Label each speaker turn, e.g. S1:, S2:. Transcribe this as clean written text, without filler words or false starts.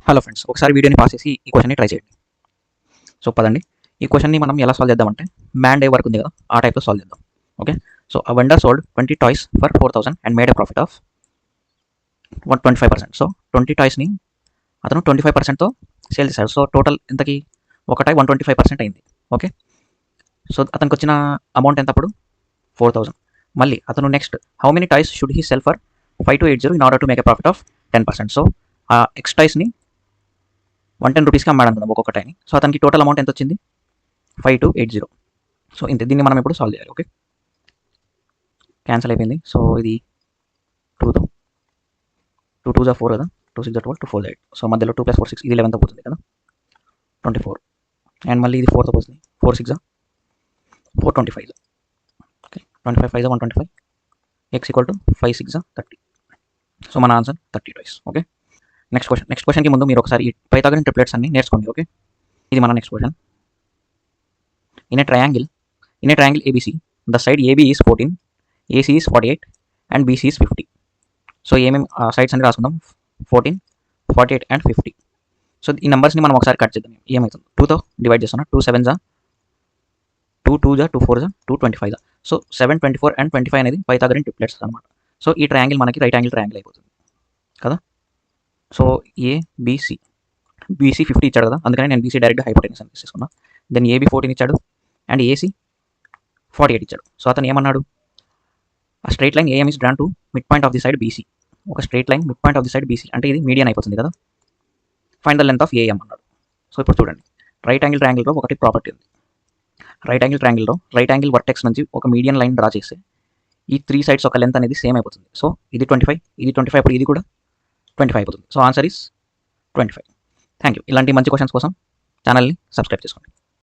S1: Hello friends, ఒకసారి వీడియోని pass చేసి ఈ క్వశ్చన్ని ట్రై చేయండి. సో పదండి, ఈ క్వశ్చన్ని మనం ఎలా సాల్వ్ చేద్దామంటే మ్యాన్ డే వర్క్ ఉంది కదా, ఆ టైప్లో సాల్వ్ చేద్దాం. ఓకే, సో ఆ vendor sold 20 toys for 4000 and made a profit of 125%. So 20 టాయ్స్ని అతను 25%తో సేల్ చేశాడు. సో టోటల్ ఎంతకి ఒక టాయ్ 125% అయింది. ఓకే, సో అతనికి వచ్చిన అమౌంట్ ఎంత అప్పుడు 4000. మళ్ళీ అతను next how many toys should he cell for 5280 in order to make a profit of 10%. So ఆ ఎక్స్ టాయ్స్ని 110 రూపీస్కి అమ్మాడు అనుకుందాం ఒక్కొక్క టైని. సో అతనికి టోటల్ అమౌంట్ ఎంత వచ్చింది 5280. సో ఇంతే, దీన్ని మనం ఇప్పుడు సాల్వ్ చేయాలి. ఓకే, క్యాన్సిల్ అయిపోయింది. సో ఇది 2 2 2 4 కదా, 2 6 12 2 4 8. సో మధ్యలో 2 + 4 6, ఇది 11తో పోతుంది కదా, 24. అండ్ మళ్ళీ ఇది 4తో పోతుంది, 4 6 425. Okay, 25 5 125, x = 5 6 30. సో మన ఆన్సర్ 30 టాయ్స్. ఓకే, నెక్స్ట్ క్వశ్చన్కి ముందు మీరు ఒకసారి ఈ పైథాగరన్ ట్రిప్లెట్స్ అన్ని నేర్చుకోండి. ఓకే, ఇది మన next question. In a triangle ABC, the side AB is 14, AC is 48 and BC is 50. So ఏమేమి సైడ్స్ అని రాసుకుందాం, 14 48 అండ్ 50. సో ఈ నెంబర్స్ని మనం ఒకసారి కట్ చేద్దాం. ఏమవుతుంది, 2తో డివైడ్ చేస్తున్నా, 2 7 2 2 2 4 2 25. సో 7 24 అండ్ 25 అనేది పైథాగరన్ ట్రిప్లెట్స్ అనమాట. సో ఈ ట్రయాంగిల్ మనకి రైట్ యాంగిల్ ట్రయాంగిల్ అయిపోతుంది కదా. సో ABC 50 ఇచ్చాడు కదా, అందుకని నేను BC డైరెక్ట్గా హైపోటెన్యూస్ అని తీసుకున్నా. దెన్ AB 14 ఇచ్చాడు అండ్ AC 48 ఇచ్చాడు. సో అతను ఏమన్నాడు, ఆ straight line AM is drawn to midpoint of the side BC. ఒక straight line midpoint of the side BC అంటే ఇది మీడియన్ అయిపోతుంది కదా. Find the length of AM అన్నాడు. సో ఇప్పుడు చూడండి, రైట్ యాంగిల్ ట్రయాంగిల్లో ఒకటి ప్రాపర్టీ ఉంది. రైట్ యాంగిల్ ట్రయాంగిల్లో రైట్ యాంగిల్ వర్టెక్స్ నుంచి ఒక మీడియన్ లైన్ డ్రా చేస్తే ఈ 3 సైడ్స్ ఒక లెంత్ అనేది సేమ్ అయిపోతుంది. సో ఇది 25, ఇది 25, అప్పుడు ఇది కూడా 25 అయిపోతుంది. So answer is 25. Thank you. ఇలాంటి మంచి క్వశ్చన్స్ కోసం ఛానల్ని సబ్స్క్రైబ్ చేసుకోండి.